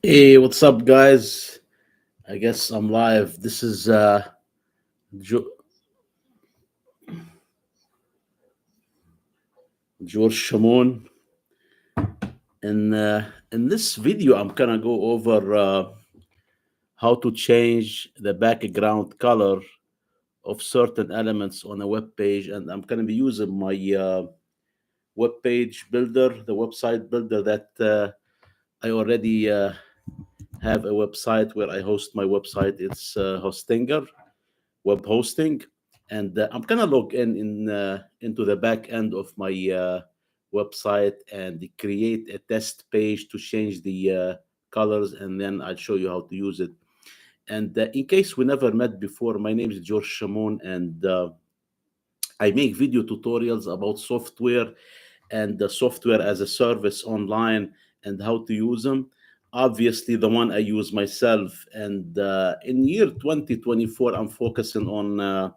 Hey, what's up, guys? I guess I'm live. This is jo- George Shamon, and in this video, I'm gonna go over how to change the background color of certain elements on a web page, and I'm gonna be using my web page builder, the website builder that I already have a website where I host my website. It's Hostinger. Web hosting, and I'm gonna log in into the back end of my website and create a test page to change the colors, and then I'll show you how to use it. And in case we never met before, my name is George Shamon, and I make video tutorials about software and the software as a service online and how to use them. Obviously, the one I use myself. And in year 2024, I'm focusing on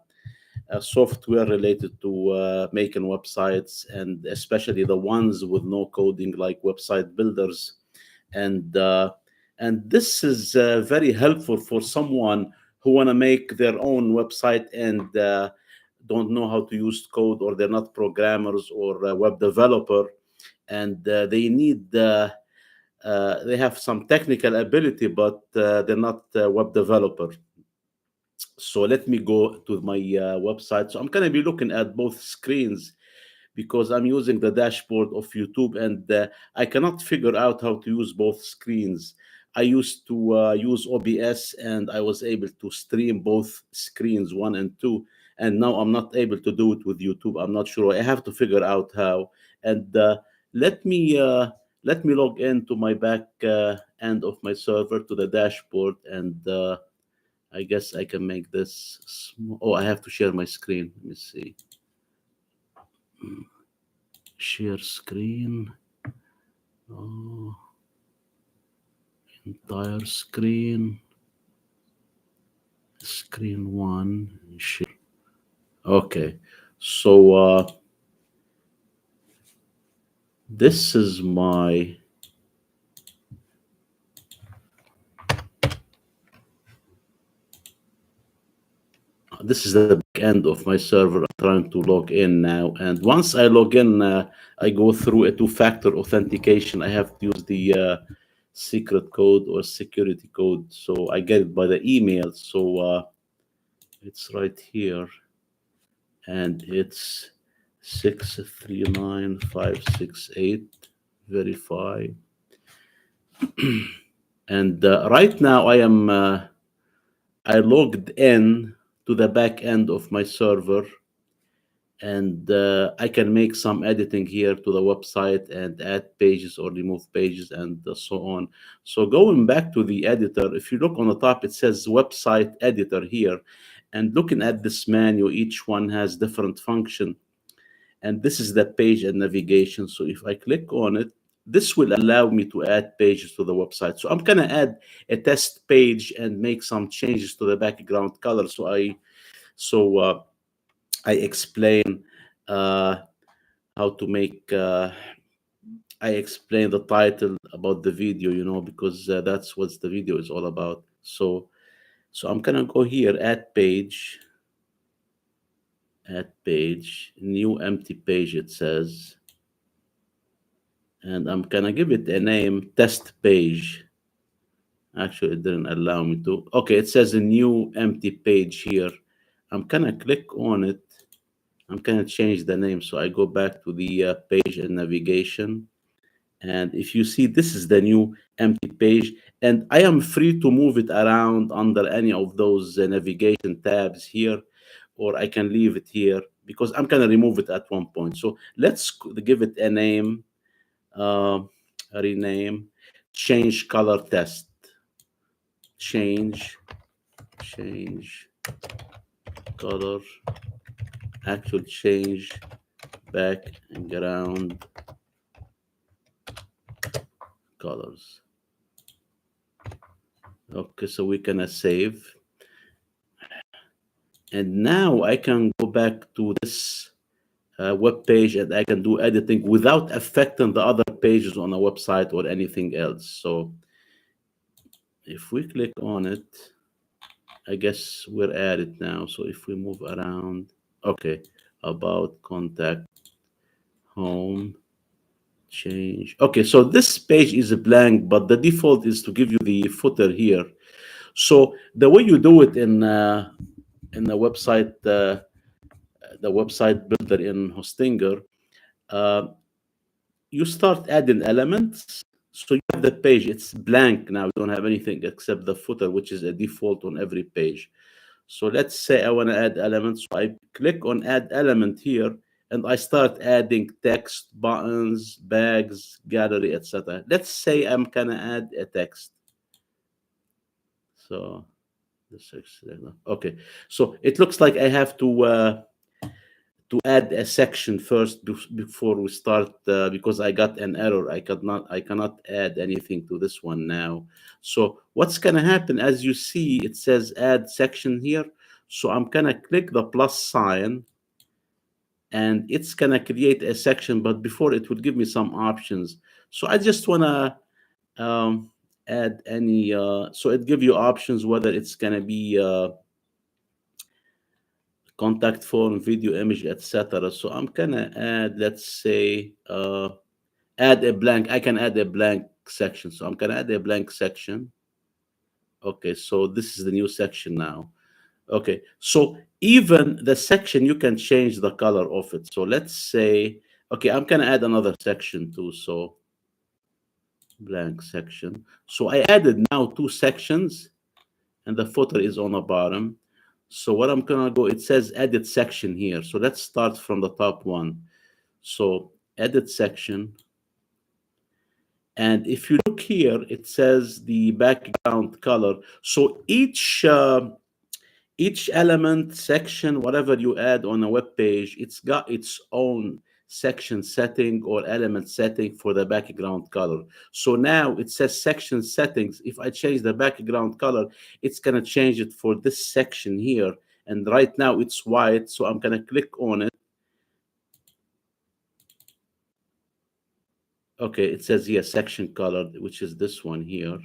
software related to making websites, and especially the ones with no coding, like website builders. And this is very helpful for someone who want to make their own website and don't know how to use code, or they're not programmers or a web developer, and they have some technical ability, but they're not a web developer. So let me go to my website. So I'm going to be looking at both screens because I'm using the dashboard of YouTube, and I cannot figure out how to use both screens. I used to use OBS, and I was able to stream both screens, one and two, and now I'm not able to do it with YouTube. I'm not sure. I have to figure out how. And let me uh, let me log into my back end of my server to the dashboard, and I guess I can make this small. Oh, I have to share my screen. Let me see. Share screen. Oh, entire screen. Screen one. Share. Okay. So this is my. This is the back end of my server. I'm trying to log in now, and once I log in, I go through a two-factor authentication. I have to use the secret code or security code, so I get it by the email. So it's right here, and it's 639568. Verify. And right now I logged in to the back end of my server, and I can make some editing here to the website and add pages or remove pages and so on. So going back to the editor, if you look on the top, it says website editor here. And looking at this menu, each one has different function. And this is the page and navigation. So if I click on it, this will allow me to add pages to the website. So I'm gonna add a test page and make some changes to the background color. So I explain uh, how to make. I explain the title about the video, because that's what the video is all about. So I'm gonna go here, add page, new empty page. It says, and I'm gonna give it a name, test page. Actually, it didn't allow me to. Okay, it says a new empty page here. I'm gonna click on it. I'm gonna change the name. So I go back to the page and navigation. And if you see, this is the new empty page. And I am free to move it around under any of those navigation tabs here, or I can leave it here because I'm gonna remove it at one point. So give it a name, uh, rename, change color test, change, change color, actual change background colors. Okay, so we can save. And now I can go back to this web page, and I can do editing without affecting the other pages on a website or anything else. So if we click on it, I guess we're at it now. So if we move around, okay, about, contact, home, change. Okay, so this page is blank, but the default is to give you the footer here. So the way you do it in the website builder in Hostinger, uh, you start adding elements. So you have the page, it's blank now. You don't have anything except the footer, which is a default on every page. So let's say I want to add elements. So I click on add element here, and I start adding text, buttons, bags, gallery, etc. Let's say I'm gonna add a text. So okay. So it looks like I have to add a section first before we start, because I got an error. I cannot add anything to this one now. So what's gonna happen, as you see, it says add section here. So I'm gonna click the plus sign, and it's gonna create a section, but before it will give me some options. So I just wanna um, add any, so it give you options whether it's gonna be contact form, video, image, etc. So I'm gonna add, let's say, add a blank. I can add a blank section. So I'm gonna add a blank section. Okay, so this is the new section now. Okay, so even the section, you can change the color of it. So let's say, okay, I'm gonna add another section too. So blank section. So I added now two sections, and the footer is on the bottom. So what I'm gonna go, it says edit section here. So let's start from the top one. So edit section. And if you look here, it says the background color. So each element, section, whatever you add on a web page, it's got its own section setting or element setting for the background color. So now it says section settings. If I change the background color, it's going to change it for this section here. And right now it's white. So I'm going to click on it. Okay, it says here section color, which is this one here.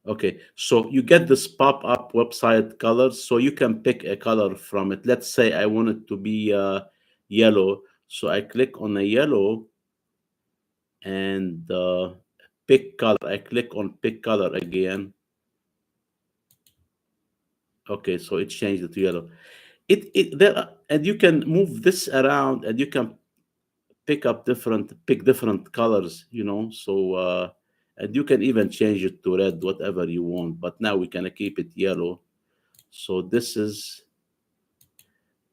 Okay, so you get this pop-up website colors, so you can pick a color from it. Let's say I want it to be yellow, so I click on the yellow and pick color. I click on pick color again. Okay, so it changed it to yellow. It there, and you can move this around, and you can pick different colors. So and you can even change it to red, whatever you want. But now we can keep it yellow. So this is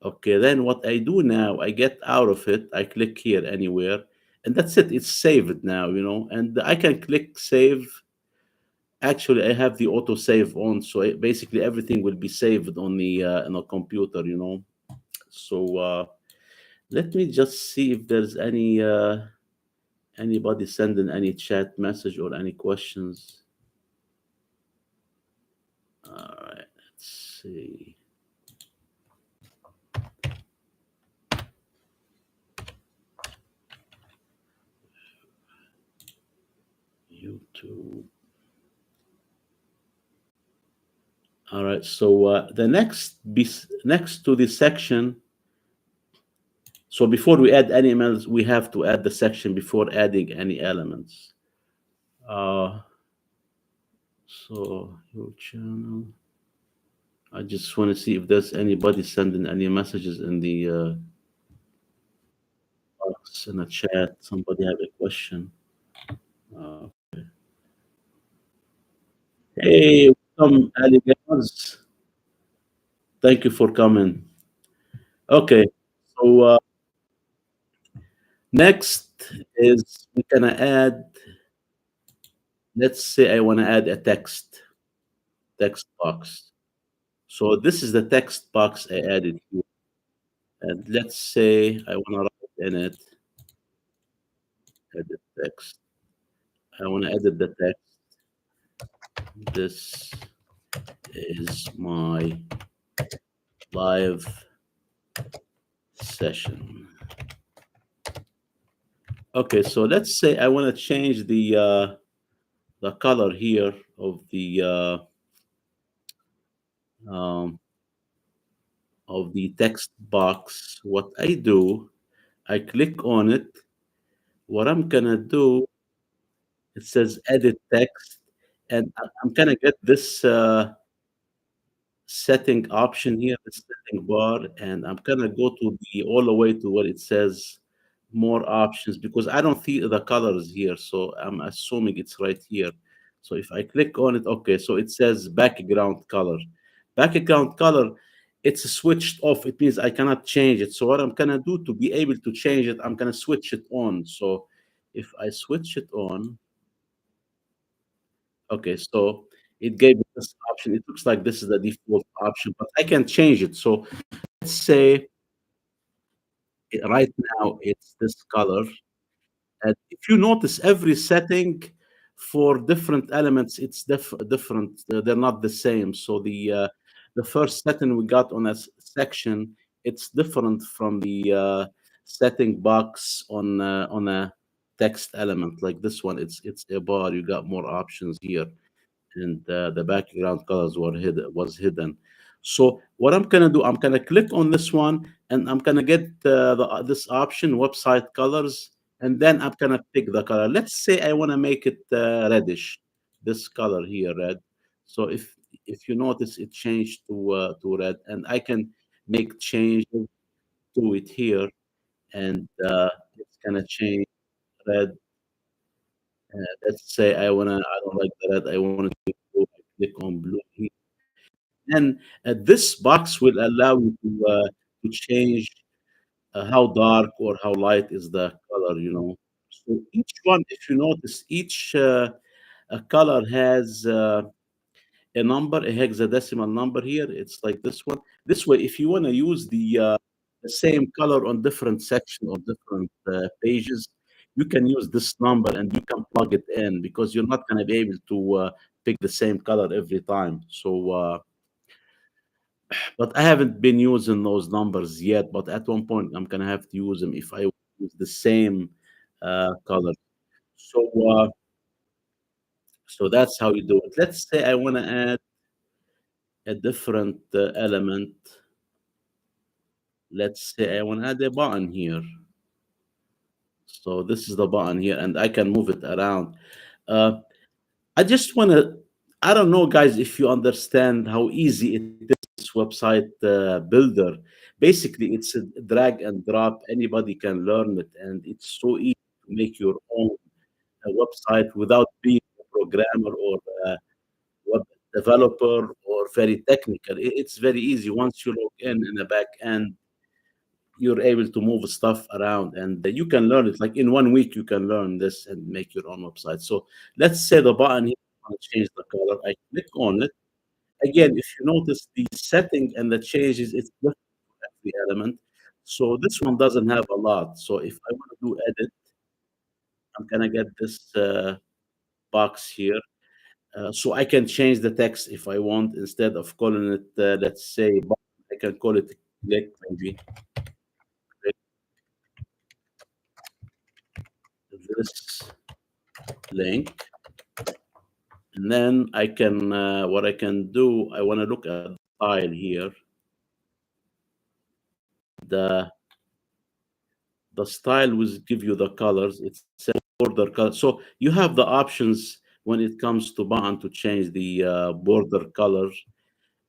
okay. Then what I do now, I get out of it. I click here anywhere, and that's it. It's saved now, and I can click save. Actually, I have the auto save on, so basically everything will be saved on the computer, So let me just see if there's anybody sending any chat message or any questions. All right, let's see. YouTube. All right, so the next to this section. So before we add any elements, we have to add the section before adding any elements. So your channel. I just want to see if there's anybody sending any messages in the box in the chat. Somebody have a question. Okay. Hey, welcome, Ali Gaz. Thank you for coming. Okay, so next is we're gonna add. Let's say I want to add a text box. So this is the text box I added here. And let's say I want to write in it, edit text. I want to edit the text. This is my live session. Okay, so let's say I want to change the the color here um, of the text box, what I do, I click on it. What I'm gonna do, it says edit text, and I'm gonna get this setting option here, the setting bar, and I'm gonna go to the all the way to where it says more options because I don't see the colors here, so I'm assuming it's right here. So if I click on it, okay, so it says background color. Background color, it's switched off. It means I cannot change it. So what I'm gonna do to be able to change it, I'm gonna switch it on. So if I switch it on, okay, so it gave me this option. It looks like this is the default option, but I can change it. So let's say right now it's this color. And if you notice every setting for different elements, it's different. They're not the same. So the first setting we got on a section, it's different from the setting box on a text element like this one. It's a bar. You got more options here and the background colors was hidden. So what I'm gonna do, I'm gonna click on this one, and I'm gonna get this option, website colors, and then I'm gonna pick the color. Let's say I want to make it reddish, this color here, red. So if you notice, it changed to red, and I can make changes to it here, and it's gonna change red. Let's say I don't like the red. I want it to go. I click on blue here. And this box will allow you to change how dark or how light is the color, you know. So each one, if you notice, each color has a number, a hexadecimal number here. It's like this one. This way, if you want to use the same color on different sections or different pages, you can use this number and you can plug it in because you're not going to be able to pick the same color every time. So, but I haven't been using those numbers yet. But at one point, I'm going to have to use them if I use the same color. So, so that's how you do it. Let's say I want to add a different element. Let's say I want to add a button here. So this is the button here, and I can move it around. Uh, I just want to, I don't know, guys, if you understand how easy it is, this website builder. Basically, it's a drag and drop. Anybody can learn it, and it's so easy to make your own website without being a programmer or a web developer or very technical. It's very easy. Once you log in the back end, you're able to move stuff around and you can learn it like in 1 week you can learn this and make your own website. So let's say the button here, I want to change the color. I click on it. Again, if you notice the setting and the changes, it's different for every element. So this one doesn't have a lot. So if I want to do edit, I'm gonna get this box here. So I can change the text if I want. Instead of calling it let's say button, I can call it click, maybe click this link. And then I can, what I can do, I want to look at the style here. The the style will give you the colors. It says border color. So you have the options when it comes to button to change the border color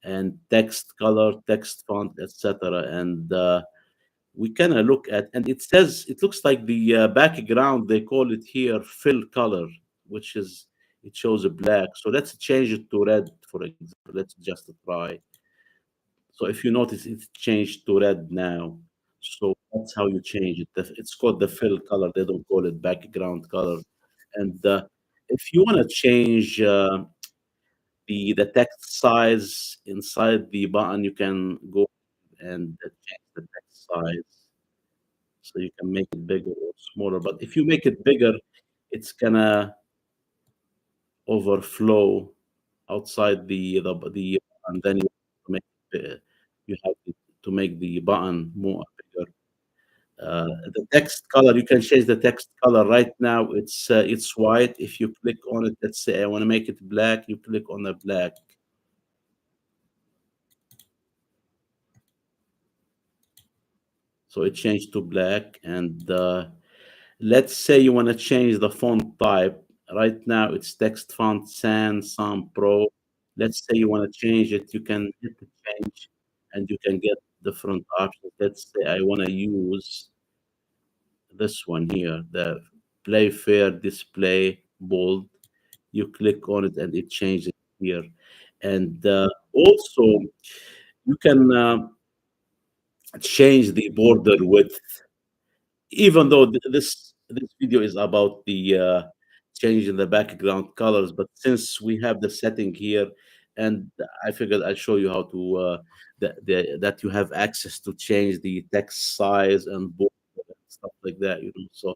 and text color, text font, etc. And we kind of look at, and it says it looks like the background. They call it here fill color, which is it shows a black. So let's change it to red, for example. Let's just try. So if you notice, it's changed to red now. So that's how you change it. It's called the fill color. They don't call it background color. And if you want to change the text size inside the button, you can go and change the text size. So you can make it bigger or smaller. But if you make it bigger, it's gonna overflow outside the and then you make you have to make the button more bigger. The text color, you can change the text color. Right now it's white. If you click on it, let's say I want to make it black, you click on the black. So it changed to black. And let's say you want to change the font type. Right now it's text font sans Sans Pro. Let's say you want to change it, you can hit the change and you can get different options. Let's say I want to use this one here, the Play Fair Display Bold. You click on it and it changes here. And also you can change the border width, even though this video is about the changing the background colors, but since we have the setting here, and I figured I'd show you how to that you have access to change the text size and border and stuff like that, you know. So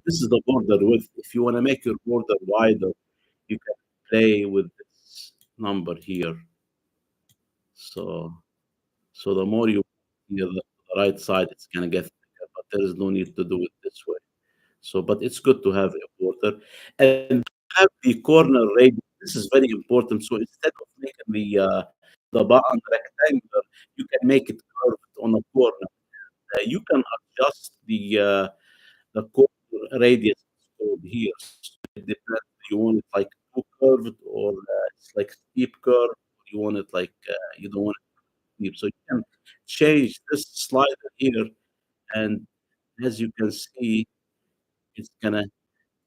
this is the border width. If you want to make your border wider, you can play with this number here. So so the more you near the right side, it's gonna get thicker, but there is no need to do it this way. So, but it's good to have a border and have the corner radius. This is very important. So instead of making the button rectangular, you can make it curved on a corner. You can adjust the corner radius called here. So it depends. You want it like too curved or it's like steep curve. Or you want it like you don't want it steep. So you can change this slider here, and as you can see, it's gonna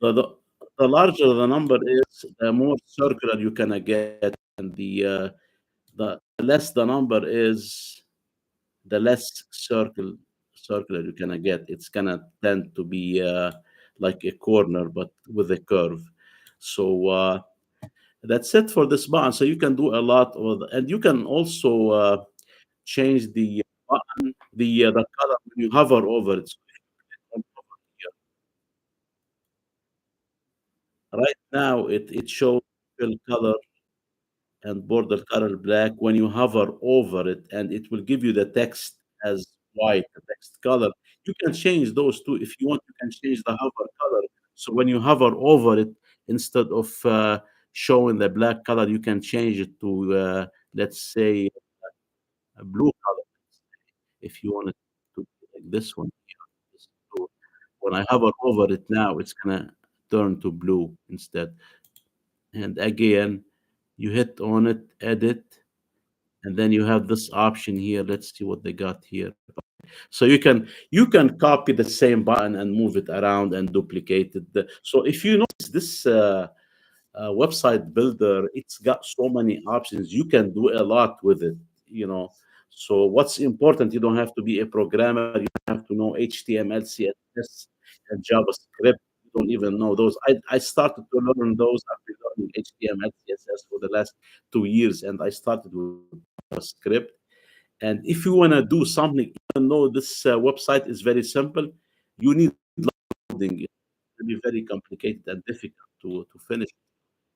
the the larger the number is, the more circular you gonna get, and the less the number is, the less circular you're gonna get. It's gonna tend to be like a corner, but with a curve. So that's it for this button. So you can do a lot of, and you can also change the button, the color when you hover over it. So right now, it shows fill color and border color black when you hover over it, and it will give you the text as white, the text color. You can change those two if you want. You can change the hover color. So when you hover over it, instead of showing the black color, you can change it to, let's say, a blue color. If you want it to be like this one here. This blue. When I hover over it now, it's gonna turn to blue instead. And again, you hit on it, edit, and then you have this option here. Let's see what they got here. So you can copy the same button and move it around and duplicate it. So if you notice this website builder, it's got so many options. You can do a lot with it, you know. So what's important, you don't have to be a programmer. You don't have to know HTML, CSS, and JavaScript. You don't even know those. I started to learn those after learning HTML, CSS for the last 2 years, and I started with JavaScript. And if you want to do something, even though this website is very simple, you need loading. It will be very complicated and difficult to finish.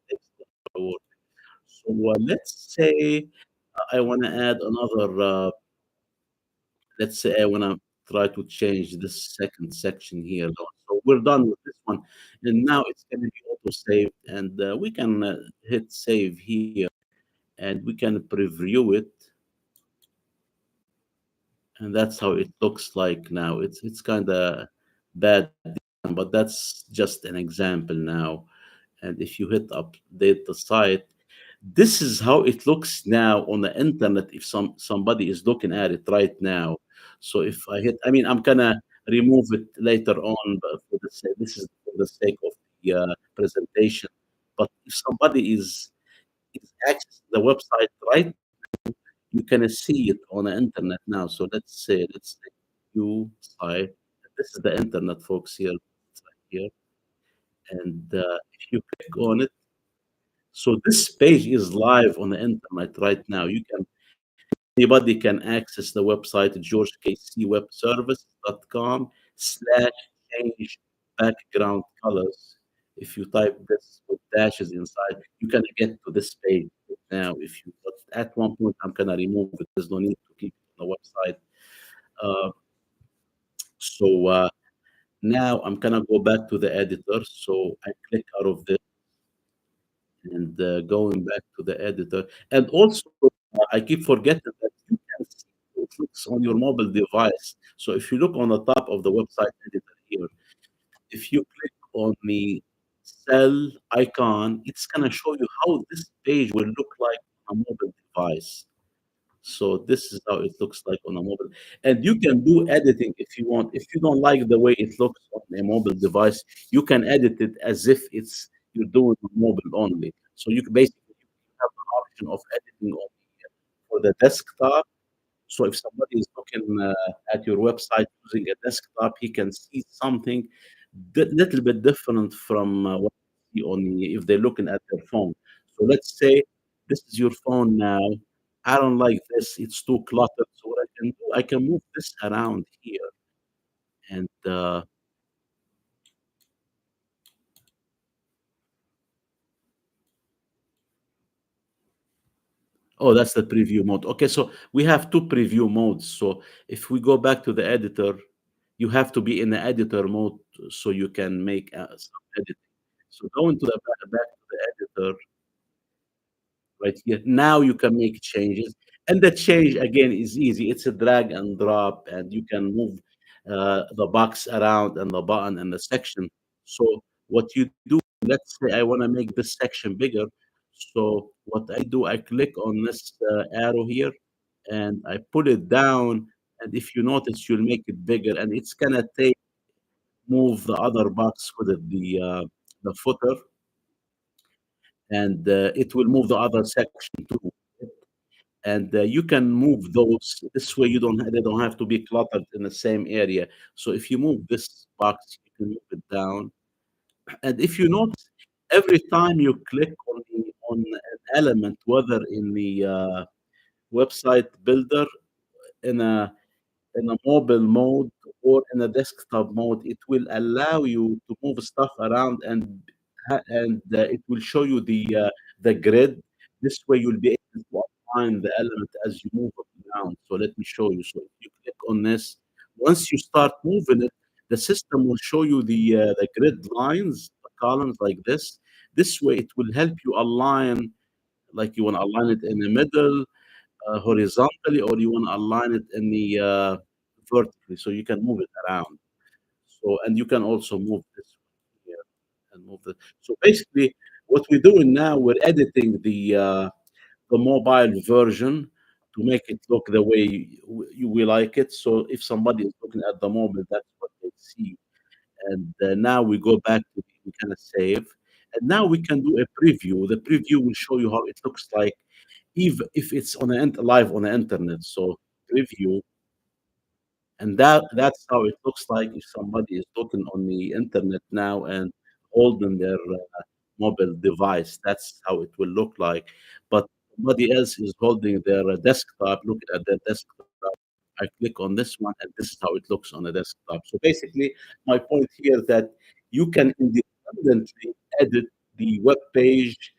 It takes a lot of work. So let's say I want to add another. Let's say I want to try to change this second section here. So we're done with this one, and now it's going to be auto saved, and we can hit save here, and we can preview it, and that's how it looks like now. It's kind of bad, but that's just an example now. And if you hit update the site, this is how it looks now on the internet if somebody is looking at it right now. So if I hit, I mean, I'm gonna remove it later on, but for the sake, this is for the sake of the presentation. But if somebody is accessing the website right, you can see it on the internet now. So let's say you site. This is the internet, folks. Here, it's right here, and if you click on it, so this page is live on the internet right now. You can Anybody can access the website georgekcwebservice.com slash change background colors. If you type this with dashes inside, you can get to this page now. If you but at one point I'm gonna remove it. There's no need to keep it on the website. Uh, So now I'm gonna go back to the editor. So I click out of this and going back to the editor. And also, I keep forgetting that you can see how it looks on your mobile device. So if you look on the top of the website editor here, if you click on the cell icon, it's gonna show you how this page will look like on a mobile device. So this is how it looks like on a mobile. And you can do editing if you want. If you don't like the way it looks on a mobile device, you can edit it as if it's you're doing on mobile only. So you can basically you have the option of editing on for the desktop. So if somebody is looking at your website using a desktop, he can see something little bit different from what you see on if they're looking at their phone. So let's say this is your phone now. I don't like this. It's too cluttered. So what I can do, I can move this around here. And oh, that's the preview mode. Okay, so we have two preview modes. So if we go back to the editor, you have to be in the editor mode so you can make some editing. So go into the back to the editor right here. Now you can make changes, and the change again is easy. It's a drag and drop, and you can move the box around and the button and the section. So what you do, let's say I want to make this section bigger. So what I do, I click on this arrow here, and I pull it down. And if you notice, you'll make it bigger, and it's gonna take move the other box with it, the footer, and it will move the other section too. And you can move those this way. You don't they don't have to be cluttered in the same area. So if you move this box, you can move it down. And if you notice, every time you click on an element, whether in the website builder, in a mobile mode or in a desktop mode, it will allow you to move stuff around, and it will show you the grid. This way, you'll be able to align the element as you move it around. So let me show you. So if you click on this, once you start moving it, the system will show you the grid lines, the columns like this. This way, it will help you align, like you want to align it in the middle, horizontally, or you want to align it in the vertically, so you can move it around. So, and you can also move this one here and move it. So basically, what we're doing now, we're editing the mobile version to make it look the way we like it. So if somebody is looking at the mobile, that's what they see. And now we go back to we kind of save, and now we can do a preview. The preview will show you how it looks like if it's on the live on the internet. So preview, and that's how it looks like if somebody is looking on the internet now and holding their mobile device. That's how it will look like. But somebody else is holding their desktop, looking at their desktop. I click on this one, and this is how it looks on the desktop. So basically, my point here that you can independently edit the web page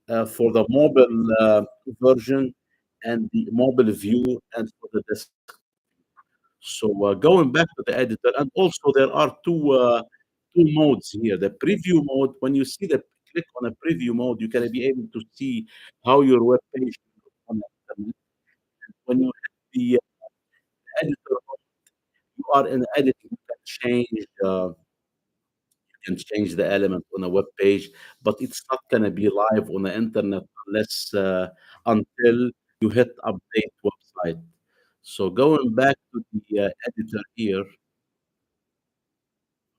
for the mobile version and the mobile view and for the desktop. So going back to the editor, and also there are two modes here. The preview mode, when you see the click on a preview mode, you're gonna be able to see how your web page will look on the internet. When you hit the editor mode, you are in editing. You can change the element on a web page, but it's not gonna be live on the internet unless until you hit update website. So going back to the editor here.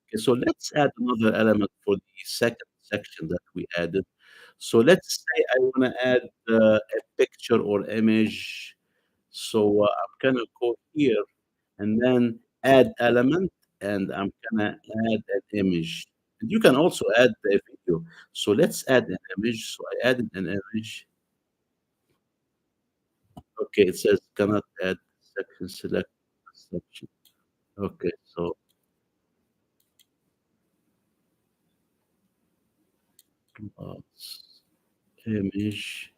Okay, so let's add another element for the second section that we added. So let's say I want to add a picture or image. So I'm gonna go here and then add element, and I'm gonna add an image. And you can also add a video. So let's add an image. So I added an image. Okay, it says cannot add section, select section. Okay, so uh, image.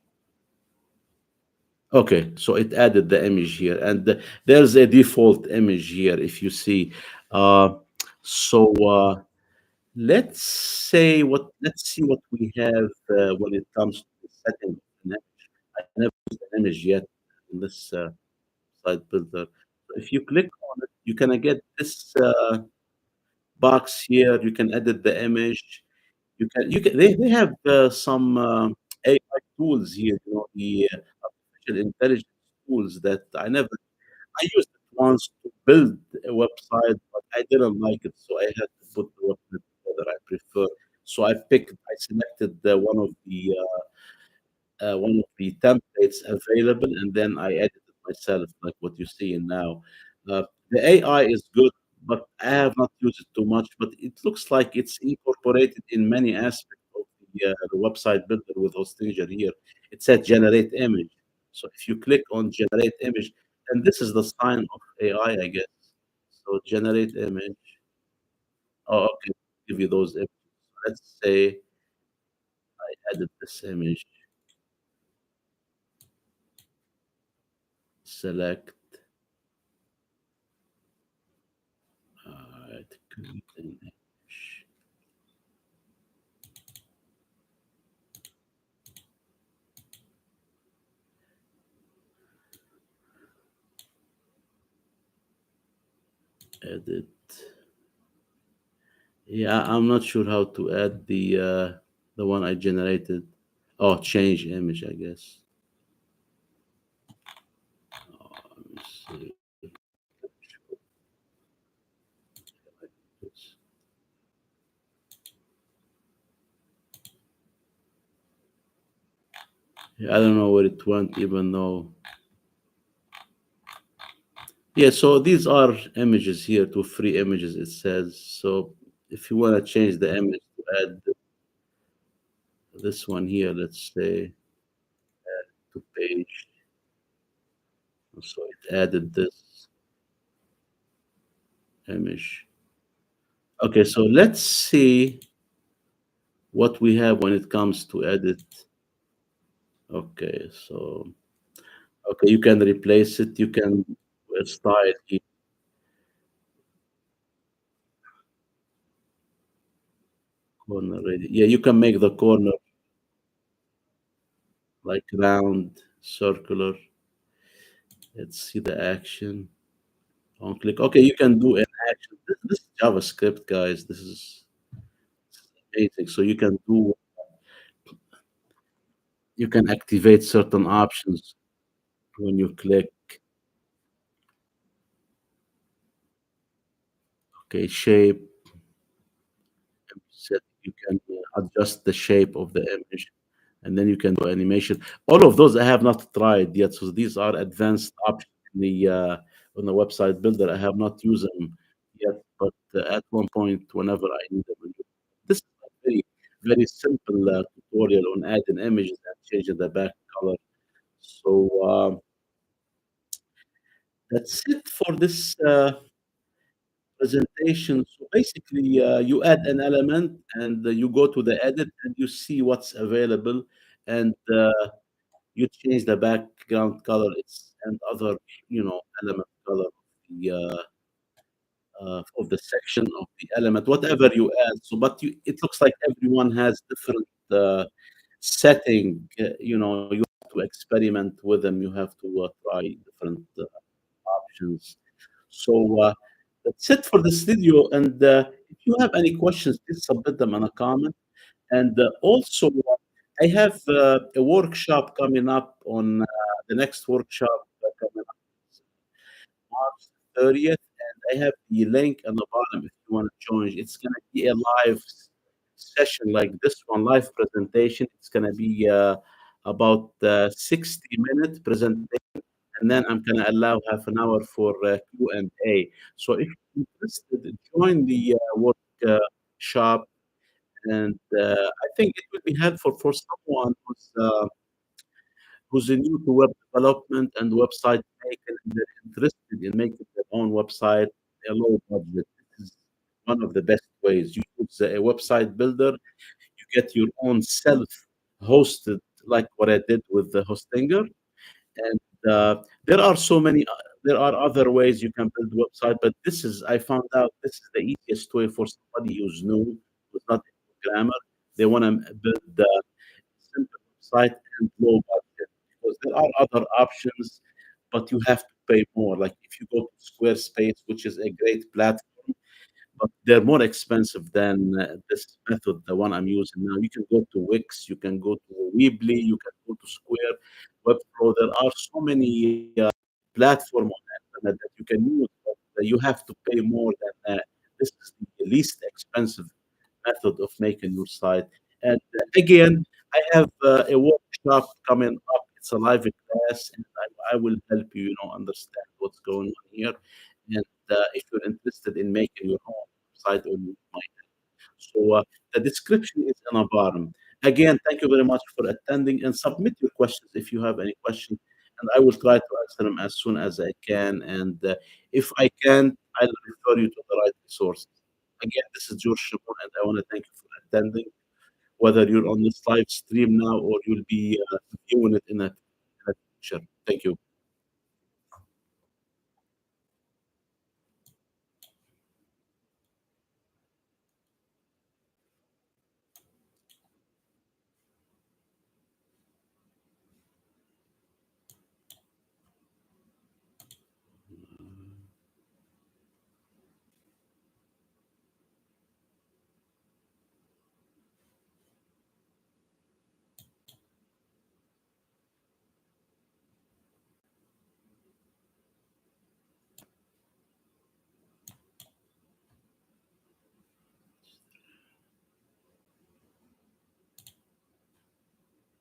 Okay, so it added the image here, and there's a default image here. If you see, uh, so let's say what let's see what we have when it comes to the setting of an image. I never used an image yet in this site builder. So if you click on it, you can get this box here. You can edit the image. They have some AI tools here. You know, the artificial intelligence tools that I used it once to build a website, but I didn't like it, so I had to put the website together. I prefer. So I selected one of the templates available, and then I edited myself, like what you see in now. The AI is good, but I have not used it too much. But it looks like it's incorporated in many aspects of the website builder with Hostinger here. It said generate image. So if you click on generate image, and this is the sign of AI, I guess. So generate image. Oh, okay. Give you those images. Let's say edit this image, select. Alright, create an image, edit. Yeah, I'm not sure how to add the one I generated. Oh, change image, I guess. Let me see. Like this. Yeah, I don't know where it went, even though. Yeah, so these are images here, two free images, it says. So if you want to change the image to add this one here, let's say to page. So it added this image. Okay, so let's see what we have when it comes to edit. Okay, so okay, you can replace it. You can style the corner. Yeah, you can make the corner like round, circular. Let's see the action. On click. Okay, you can do an action. This is JavaScript, guys. This is amazing. So you can activate certain options when you click. Okay, shape. Set. You can adjust the shape of the image, and then you can do animation. All of those I have not tried yet. So these are advanced options in the on the website builder. I have not used them yet, but at one point, whenever I need them, this is a very simple tutorial on adding images and changing the back color. So that's it for this presentation. So basically, you add an element and you go to the edit and you see what's available, and you change the background color it's and other element color of the section of the element, whatever you add. So, but it looks like everyone has different setting. You have to experiment with them. You have to try different options. So that's it for this video. And if you have any questions, please submit them in a comment. And also, I have a workshop coming up on the next workshop coming up March 30th. And I have the link on the bottom if you want to join. It's going to be a live session like this one, live presentation. It's going to be about 60-minute presentation, and then I'm gonna allow half an hour for Q&A. So if you're interested, join the workshop, and I think it would be helpful for someone who's new to web development and website making, and they're interested in making their own website at a low budget. This is one of the best ways. You use a website builder, you get your own self-hosted, like what I did with the Hostinger, And there are so many. There are other ways you can build website, but this is I found out this is the easiest way for somebody who's new, who's not a programmer. They want to build the simple website and low budget because there are other options, but you have to pay more. Like if you go to Squarespace, which is a great platform, but they're more expensive than this method, the one I'm using now. You can go to Wix, you can go to Weebly, you can go to Square, Webflow. There are so many platforms on the internet that you can use, but you have to pay more than this is the least expensive method of making your site. And again, I have a workshop coming up. It's a live class, and I will help you, understand what's going on here. And if you're interested in making your own website, or you might. So the description is in a bottom. Again, thank you very much for attending, and submit your questions if you have any questions, and I will try to answer them as soon as I can. And if I can, I'll refer you to the right resources. Again, this is George Shimon, and I want to thank you for attending, whether you're on this live stream now or you'll be viewing it in the future. Thank you.